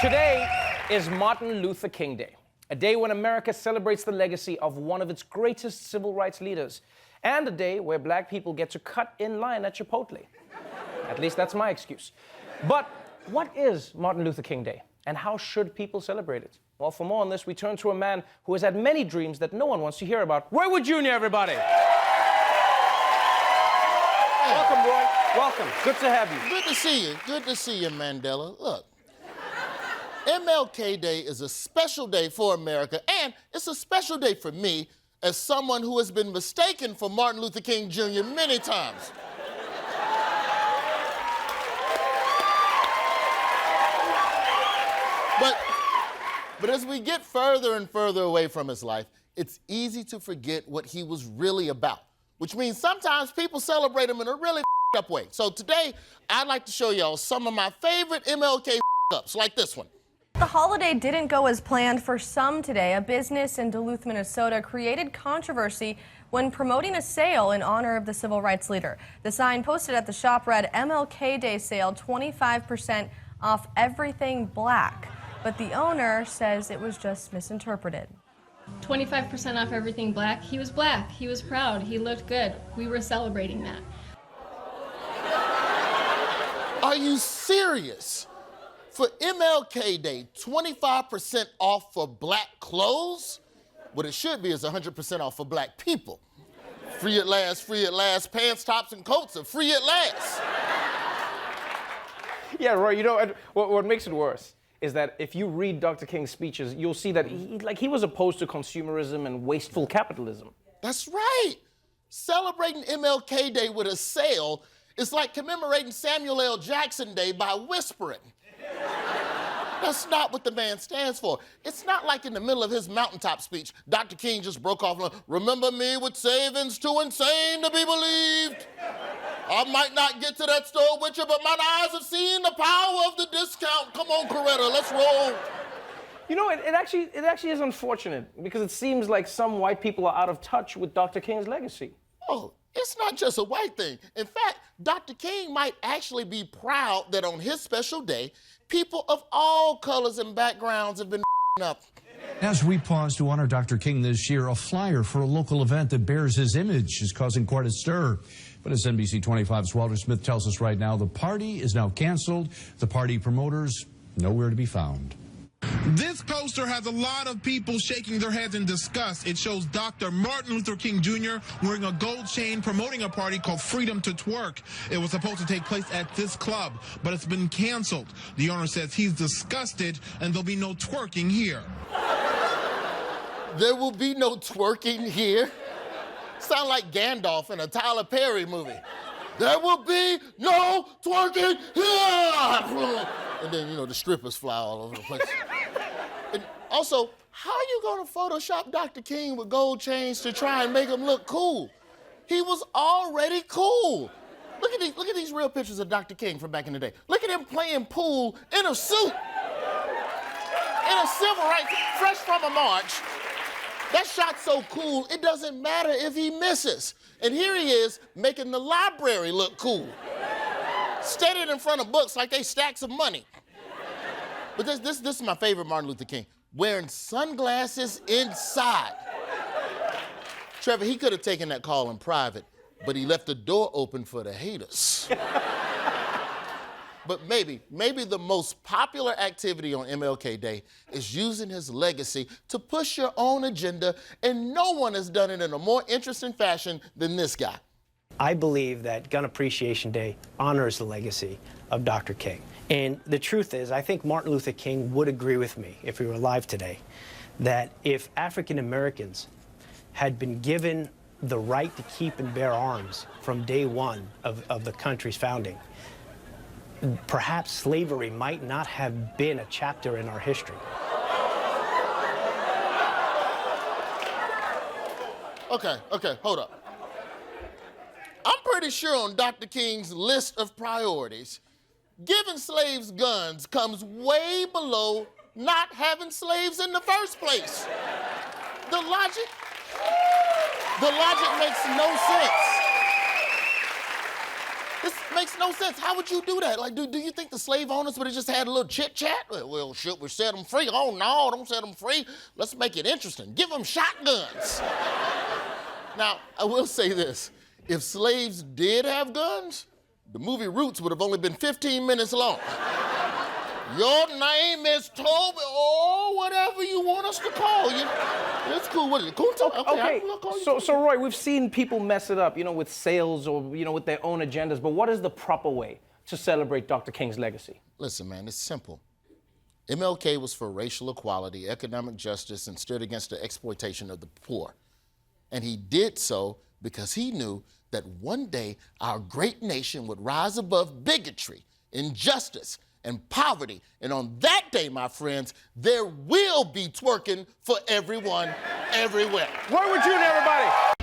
Today is Martin Luther King Day, a day when America celebrates the legacy of one of its greatest civil rights leaders, and a day where black people get to cut in line at Chipotle. At least that's my excuse. But what is Martin Luther King Day, and how should people celebrate it? Well, for more on this, we turn to a man who has had many dreams that no one wants to hear about. Roy Jr., everybody! Welcome, Roy. Welcome. Good to have you. Good to see you. Good to see you, Mandela. Look, MLK Day is a special day for America, and it's a special day for me as someone who has been mistaken for Martin Luther King Jr. many times. But as we get further and further away from his life, it's easy to forget what he was really about, which means sometimes people celebrate him in a really up way. So today, I'd like to show y'all some of my favorite MLK ups, like this one. The holiday didn't go as planned for some today. A business in Duluth, Minnesota created controversy when promoting a sale in honor of the civil rights leader. The sign posted at the shop read, MLK Day Sale, 25% off everything black. But the owner says it was just misinterpreted. 25% off everything black. He was black. He was proud. He looked good. We were celebrating that. Are you serious? For MLK Day, 25% off for black clothes? What it should be is 100% off for black people. Free at last, pants, tops, and coats are free at last. Yeah, Roy, you know, what makes it worse is that if you read Dr. King's speeches, you'll see that he was opposed to consumerism and wasteful capitalism. That's right. Celebrating MLK Day with a sale is like commemorating Samuel L. Jackson Day by whispering. That's not what the man stands for. It's not like in the middle of his mountaintop speech, Dr. King just broke off, remember me with savings too insane to be believed. I might not get to that store with you, but my eyes have seen the power of the discount. Come on, Coretta, let's roll. You know, it actually is unfortunate because it seems like some white people are out of touch with Dr. King's legacy. Oh, it's not just a white thing. In fact, Dr. King might actually be proud that on his special day, people of all colors and backgrounds have been up. As we pause to honor Dr. King this year, a flyer for a local event that bears his image is causing quite a stir. But as NBC 25's Walter Smith tells us right now, the party is now canceled. The party promoters nowhere to be found. This poster has a lot of people shaking their heads in disgust. It shows Dr. Martin Luther King Jr. wearing a gold chain promoting a party called Freedom to Twerk. It was supposed to take place at this club, but it's been canceled. The owner says he's disgusted and there'll be no twerking here. There will be no twerking here? Sound like Gandalf in a Tyler Perry movie. There will be no twerking here! And then, you know, the strippers fly all over the place. And also, how are you gonna Photoshop Dr. King with gold chains to try and make him look cool? He was already cool. Look at these real pictures of Dr. King from back in the day. Look at him playing pool in a suit. In a civil rights, fresh from a march. That shot's so cool, it doesn't matter if he misses. And here he is, making the library look cool. Standing in front of books like they stacks of money. But this is my favorite Martin Luther King, wearing sunglasses inside. Trevor, he could have taken that call in private, but he left the door open for the haters. But maybe the most popular activity on MLK Day is using his legacy to push your own agenda, and no one has done it in a more interesting fashion than this guy. I believe that Gun Appreciation Day honors the legacy of Dr. King. And the truth is, I think Martin Luther King would agree with me, if he were alive today, that if African Americans had been given the right to keep and bear arms from day one of the country's founding, perhaps slavery might not have been a chapter in our history. Okay, hold up. I'm pretty sure on Dr. King's list of priorities, giving slaves guns comes way below not having slaves in the first place. The logic makes no sense. This makes no sense. How would you do that? Like, do you think the slave owners would have just had a little chit-chat? Well, should we set them free? Oh, no, don't set them free. Let's make it interesting. Give them shotguns. Now, I will say this. If slaves did have guns, the movie Roots would have only been 15 minutes long. Your name is Toby, or whatever you want us to call you. It's cool. What is it? Cool. Okay. So Roy, we've seen people mess it up, with sales or, with their own agendas, but what is the proper way to celebrate Dr. King's legacy? Listen, man, it's simple. MLK was for racial equality, economic justice, and stood against the exploitation of the poor. And he did so because he knew that one day our great nation would rise above bigotry, injustice, and poverty. And on that day, my friends, there will be twerking for everyone, everywhere. Roy with you, everybody.